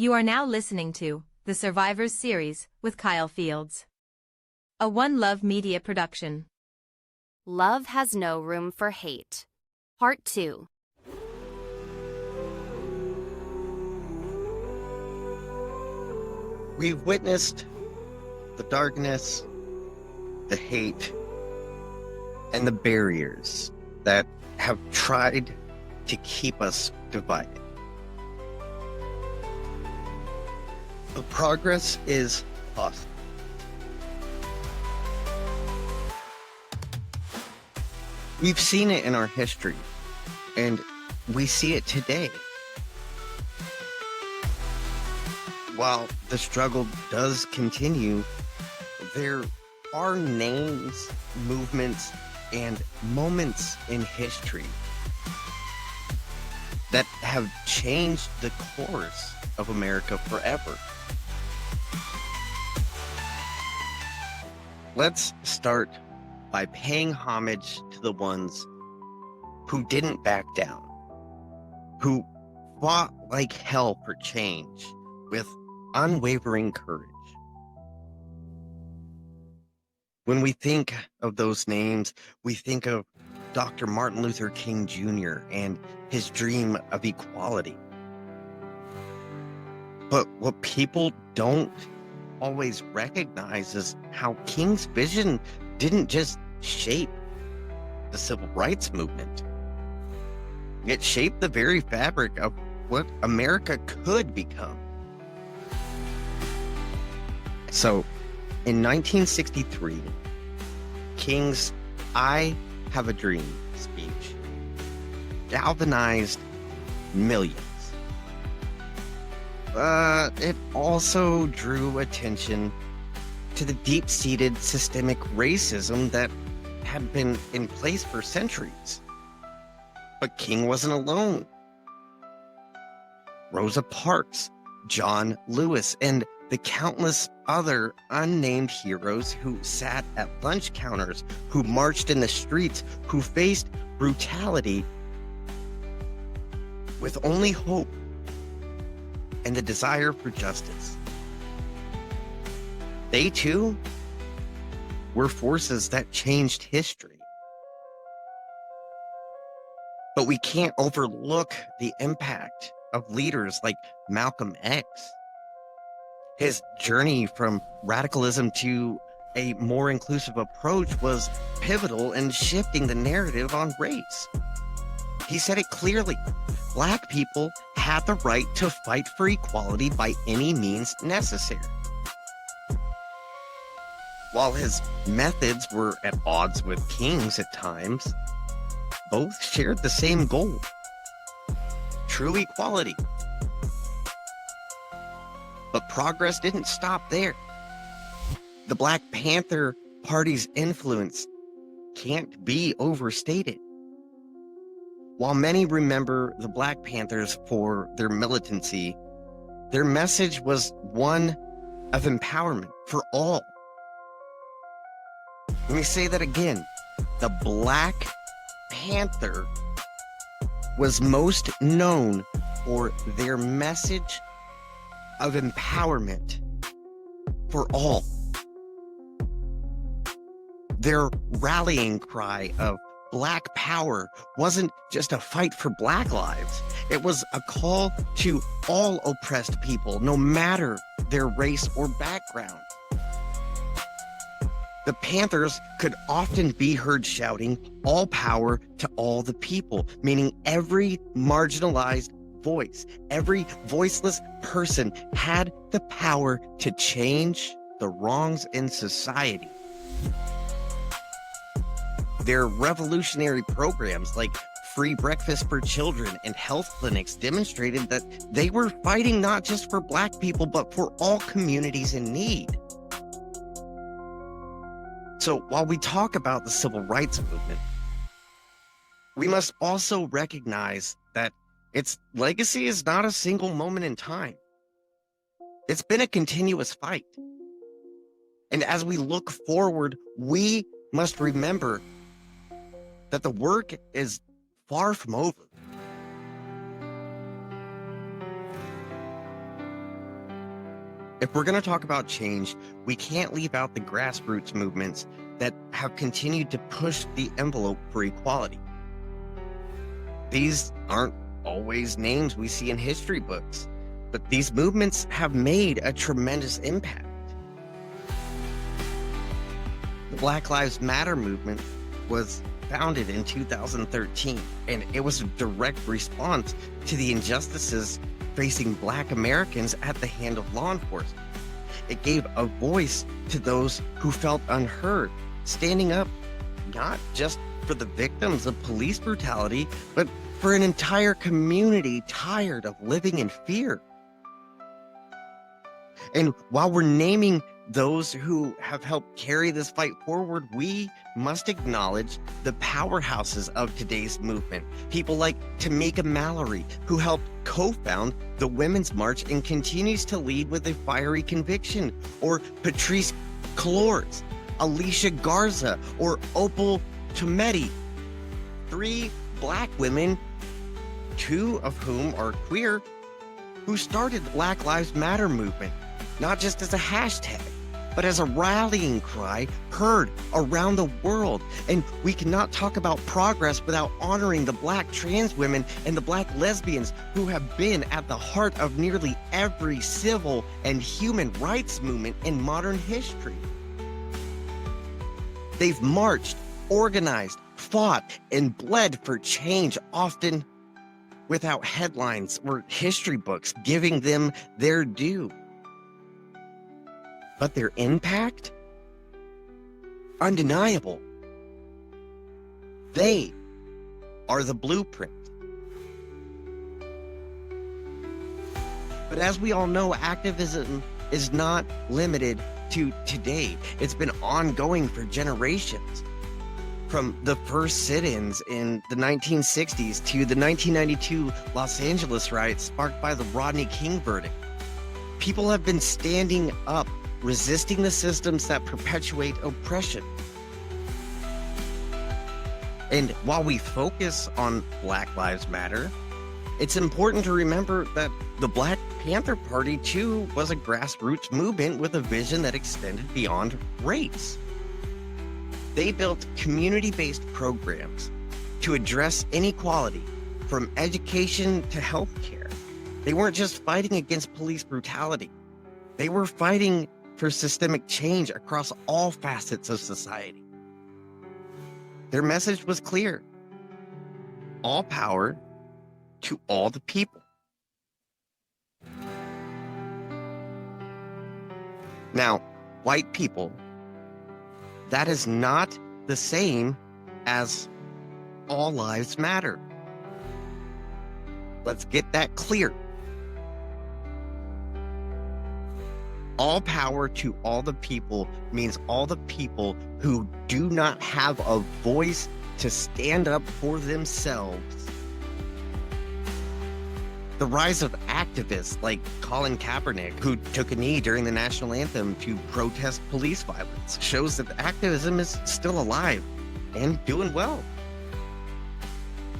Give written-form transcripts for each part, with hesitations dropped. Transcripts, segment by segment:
You are now listening to The Survivors Series with Kyle Fields, a One Love Media production. Love Has No Room for Hate, Part 2. We've witnessed the darkness, the hate, and the barriers that have tried to keep us divided. But progress is possible. We've seen it in our history, and we see it today. While the struggle does continue, there are names, movements, and moments in history that have changed the course of America forever. Let's start by paying homage to the ones who didn't back down, who fought like hell for change with unwavering courage. When we think of those names, we think of Dr. Martin Luther King Jr. and his dream of equality. But what people don't always recognize is how King's vision didn't just shape the civil rights movement. It shaped the very fabric of what America could become. So, in 1963, King's "I Have a Dream" speech galvanized millions. It also drew attention to the deep-seated systemic racism that had been in place for centuries. But King wasn't alone. Rosa Parks, John Lewis, and the countless other unnamed heroes who sat at lunch counters, who marched in the streets, who faced brutality with only hope and the desire for justice. They too were forces that changed history. But we can't overlook the impact of leaders like Malcolm X. His journey from radicalism to a more inclusive approach was pivotal in shifting the narrative on race. He said it clearly: Black people had the right to fight for equality by any means necessary. While his methods were at odds with King's at times, both shared the same goal: true equality. But progress didn't stop there. The Black Panther Party's influence can't be overstated. While many remember the Black Panthers for their militancy, their message was one of empowerment for all. Let me say that again. The Black Panther was most known for their message of empowerment for all. Their rallying cry of Black Power wasn't just a fight for Black lives. It was a call to all oppressed people, no matter their race or background. The Panthers could often be heard shouting, "All power to all the people," meaning every marginalized voice, every voiceless person had the power to change the wrongs in society. Their revolutionary programs like free breakfast for children and health clinics demonstrated that they were fighting not just for Black people, but for all communities in need. So while we talk about the civil rights movement, we must also recognize that its legacy is not a single moment in time. It's been a continuous fight. And as we look forward, we must remember that the work is far from over. If we're going to talk about change, we can't leave out the grassroots movements that have continued to push the envelope for equality. These aren't always names we see in history books, but these movements have made a tremendous impact. The Black Lives Matter movement was founded in 2013, and it was a direct response to the injustices facing Black Americans at the hand of law enforcement. It gave a voice to those who felt unheard, standing up not just for the victims of police brutality, but for an entire community tired of living in fear. And while we're naming those who have helped carry this fight forward, we must acknowledge the powerhouses of today's movement. People like Tamika Mallory, who helped co-found the Women's March and continues to lead with a fiery conviction, or Patrisse Cullors, Alicia Garza, or Opal Tometi. 3 Black women, 2 of whom are queer, who started the Black Lives Matter movement, not just as a hashtag, but as a rallying cry heard around the world. And we cannot talk about progress without honoring the Black trans women and the Black lesbians who have been at the heart of nearly every civil and human rights movement in modern history. They've marched, organized, fought, and bled for change, often without headlines or history books giving them their due. But their impact? Undeniable. They are the blueprint. But as we all know, activism is not limited to today. It's been ongoing for generations. From the first sit-ins in the 1960s to the 1992 Los Angeles riots sparked by the Rodney King verdict, people have been standing up, resisting the systems that perpetuate oppression. And while we focus on Black Lives Matter, it's important to remember that the Black Panther Party, too, was a grassroots movement with a vision that extended beyond race. They built community-based programs to address inequality, from education to healthcare. They weren't just fighting against police brutality. They were fighting for systemic change across all facets of society. Their message was clear: all power to all the people. Now, white people, that is not the same as all lives matter. Let's get that clear. All power to all the people means all the people who do not have a voice to stand up for themselves. The rise of activists like Colin Kaepernick, who took a knee during the national anthem to protest police violence, shows that activism is still alive and doing well.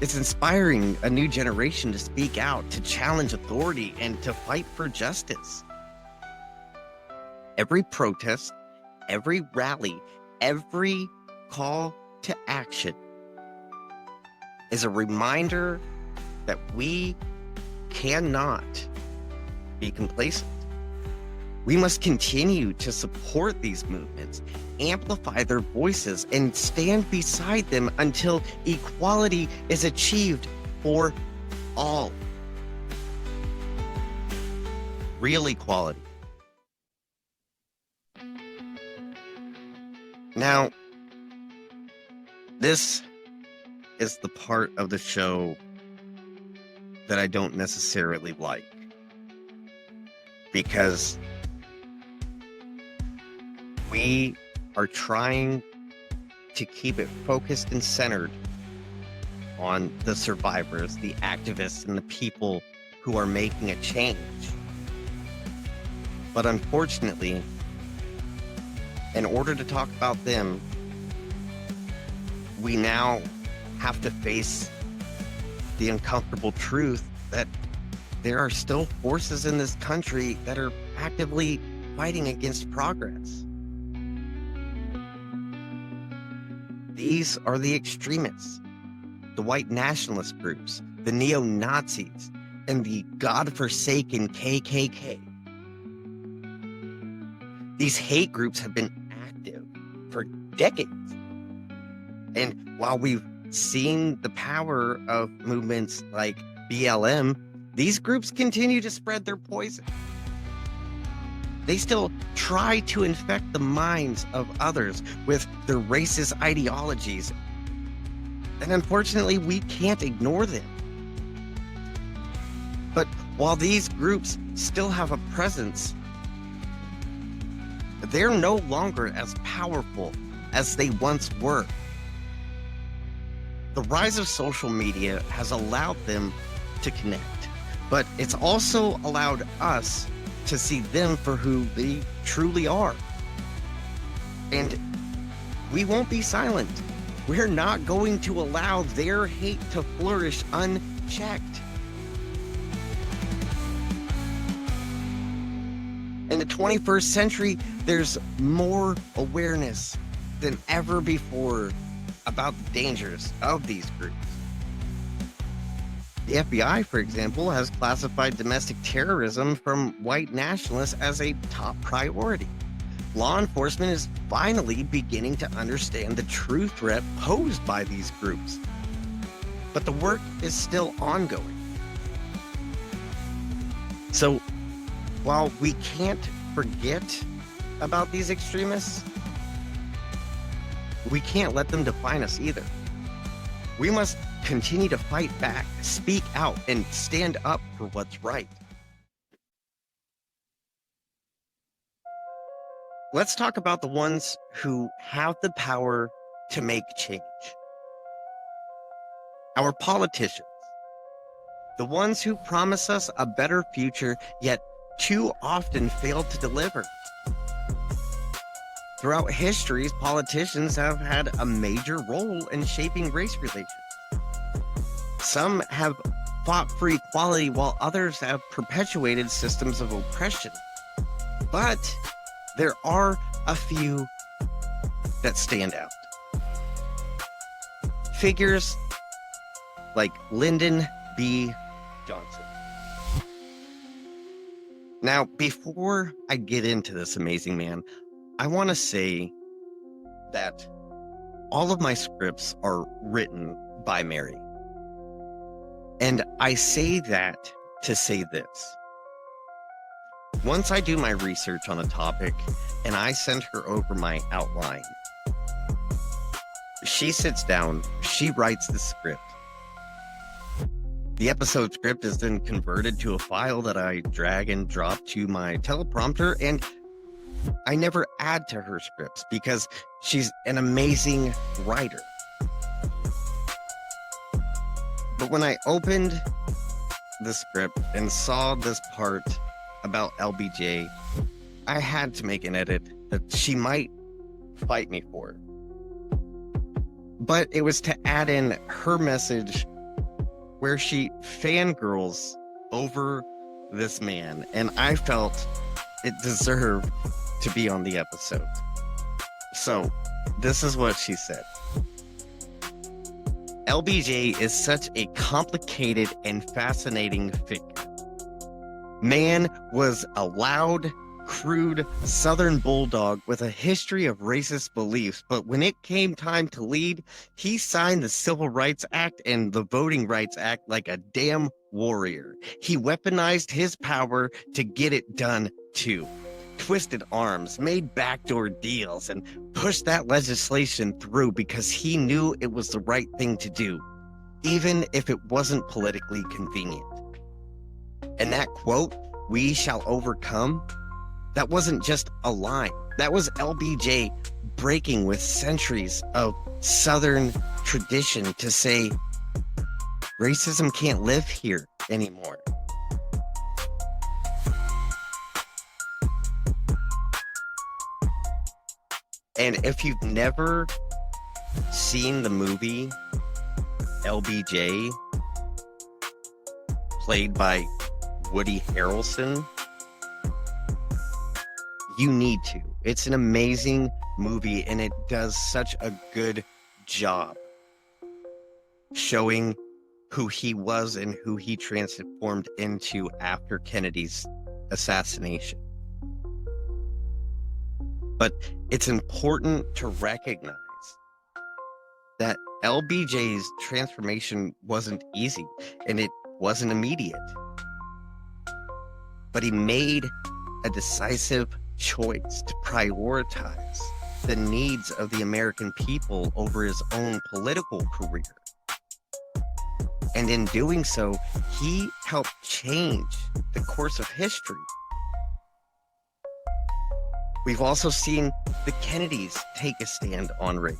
It's inspiring a new generation to speak out, to challenge authority, and to fight for justice. Every protest, every rally, every call to action is a reminder that we cannot be complacent. We must continue to support these movements, amplify their voices, and stand beside them until equality is achieved for all. Real equality. Now, this is the part of the show that I don't necessarily like, because we are trying to keep it focused and centered on the survivors, the activists, and the people who are making a change. But unfortunately, in order to talk about them, we now have to face the uncomfortable truth that there are still forces in this country that are actively fighting against progress. These are the extremists, the white nationalist groups, the neo-Nazis, and the godforsaken KKK. These hate groups have been active for decades. And while we've seen the power of movements like BLM, these groups continue to spread their poison. They still try to infect the minds of others with their racist ideologies. And unfortunately, we can't ignore them. But while these groups still have a presence, they're no longer as powerful as they once were. The rise of social media has allowed them to connect, but it's also allowed us to see them for who they truly are. And we won't be silent. We're not going to allow their hate to flourish unchecked. In the 21st century, there's more awareness than ever before about the dangers of these groups. The FBI, for example, has classified domestic terrorism from white nationalists as a top priority. Law enforcement is finally beginning to understand the true threat posed by these groups. But the work is still ongoing. So, while we can't forget about these extremists, we can't let them define us either. We must continue to fight back, speak out, and stand up for what's right. Let's talk about the ones who have the power to make change. Our politicians. The ones who promise us a better future, yet too often fail to deliver. Throughout history, politicians have had a major role in shaping race relations. Some have fought for equality while others have perpetuated systems of oppression. But there are a few that stand out. Figures like Lyndon B. Johnson. Now, before I get into this amazing man, I want to say that all of my scripts are written by Mary. And I say that to say this. Once I do my research on a topic and I send her over my outline, she sits down, she writes the script. The episode script is then converted to a file that I drag and drop to my teleprompter, and I never add to her scripts because she's an amazing writer. But when I opened the script and saw this part about LBJ, I had to make an edit that she might fight me for. But it was to add in her message where she fangirls over this man, and I felt it deserved to be on the episode. So, this is what she said. LBJ is such a complicated and fascinating figure. Man was a loud, crude Southern bulldog with a history of racist beliefs, but when it came time to lead, he signed the Civil Rights Act and the Voting Rights Act like a damn warrior. He weaponized his power to get it done too. Twisted arms, made backdoor deals, and pushed that legislation through because he knew it was the right thing to do, even if it wasn't politically convenient. And that quote, "We shall overcome," that wasn't just a line. That was LBJ breaking with centuries of Southern tradition to say, racism can't live here anymore. And if you've never seen the movie LBJ, played by Woody Harrelson, You need to. It's an amazing movie, and it does such a good job showing who he was and who he transformed into after Kennedy's assassination. But it's important to recognize that LBJ's transformation wasn't easy and it wasn't immediate. But he made a decisive choice to prioritize the needs of the American people over his own political career. And in doing so, he helped change the course of history. We've also seen the Kennedys take a stand on race.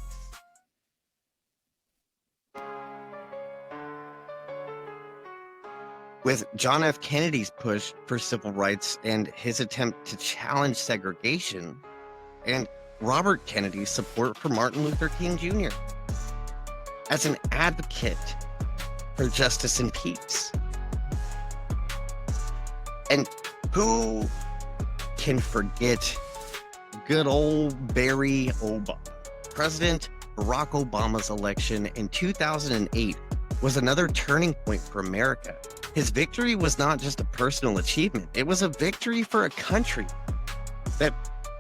With John F. Kennedy's push for civil rights and his attempt to challenge segregation, and Robert Kennedy's support for Martin Luther King Jr. as an advocate for justice and peace. And who can forget good old Barry Obama? President Barack Obama's election in 2008 was another turning point for America. His victory was not just a personal achievement, it was a victory for a country that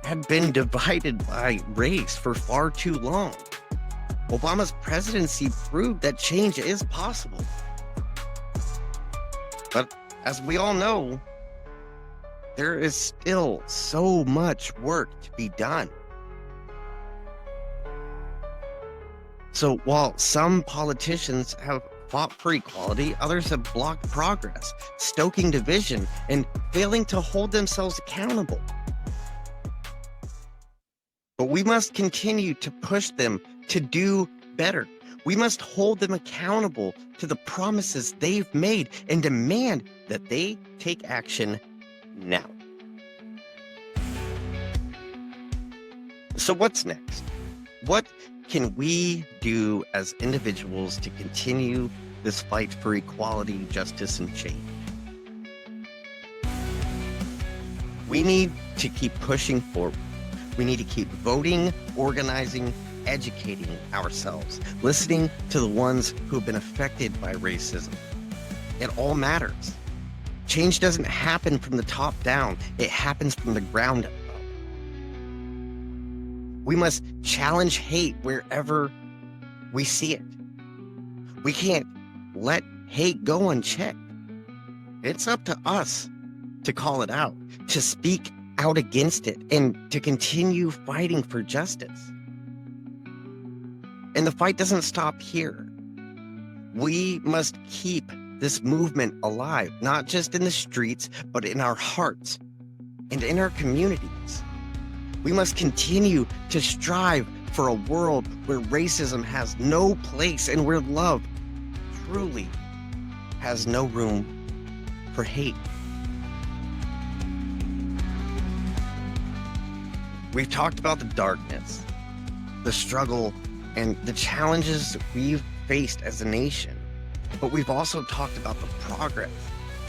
had been divided by race for far too long. Obama's presidency proved that change is possible. But as we all know, there is still so much work to be done. So while some politicians have fought for equality, others have blocked progress, stoking division, and failing to hold themselves accountable. But we must continue to push them to do better. We must hold them accountable to the promises they've made and demand that they take action now. So what's next? What can we do as individuals to continue this fight for equality, justice, and change? We need to keep pushing forward. We need to keep voting, organizing, educating ourselves, listening to the ones who have been affected by racism. It all matters. Change doesn't happen from the top down. It happens from the ground up. We must challenge hate wherever we see it. We can't let hate go unchecked. It's up to us to call it out, to speak out against it, and to continue fighting for justice. And the fight doesn't stop here. We must keep this movement alive, not just in the streets, but in our hearts and in our communities. We must continue to strive for a world where racism has no place and where love truly has no room for hate. We've talked about the darkness, the struggle, and the challenges we've faced as a nation, but we've also talked about the progress,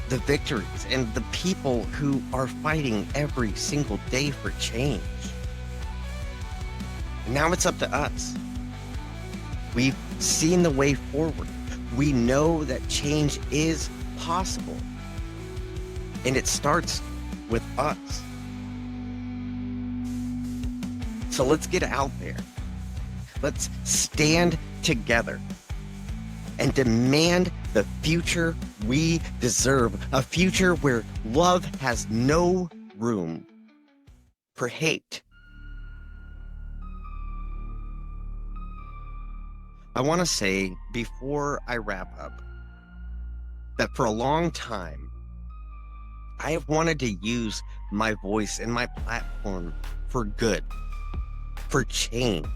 the victories, and the people who are fighting every single day for change. And now it's up to us. We've seen the way forward. We know that change is possible, and it starts with us. So let's get out there. Let's stand together and demand the future we deserve, a future where love has no room for hate. I want to say before I wrap up that for a long time, I have wanted to use my voice and my platform for good, for change.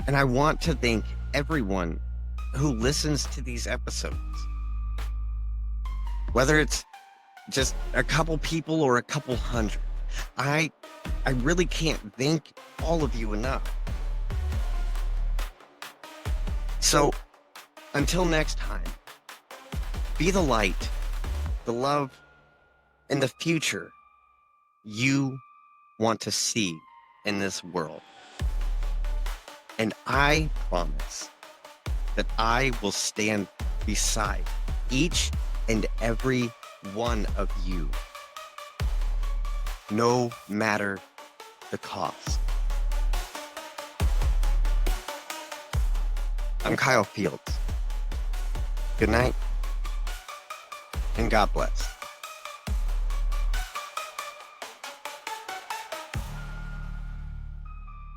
And I want to thank everyone who listens to these episodes. Whether it's just a couple people or a couple hundred, I really can't thank all of you enough. So, until next time, be the light, the love, and the future you want to see in this world. And I promise that I will stand beside each and every one of you, no matter the cost. I'm Kyle Fields. Good night, and God bless.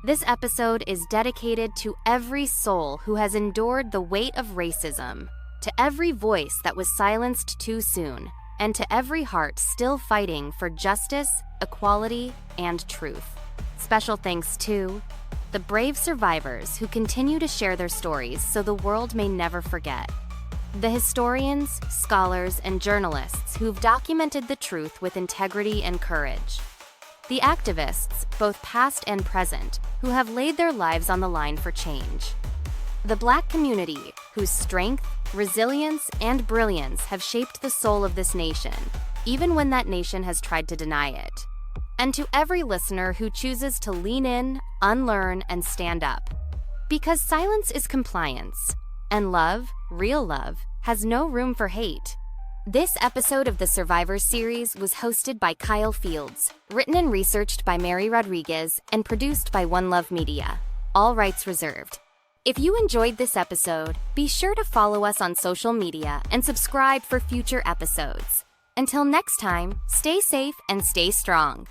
This episode is dedicated to every soul who has endured the weight of racism, to every voice that was silenced too soon, and to every heart still fighting for justice, equality, and truth. Special thanks to the brave survivors who continue to share their stories so the world may never forget. The historians, scholars, and journalists who've documented the truth with integrity and courage. The activists, both past and present, who have laid their lives on the line for change. The Black community, whose strength, resilience, and brilliance have shaped the soul of this nation, even when that nation has tried to deny it. And to every listener who chooses to lean in, unlearn, and stand up. Because silence is compliance, and love, real love, has no room for hate. This episode of the Survivors series was hosted by Kyle Fields, written and researched by Mary Rodriguez, and produced by One Love Media. All rights reserved. If you enjoyed this episode, be sure to follow us on social media and subscribe for future episodes. Until next time, stay safe and stay strong.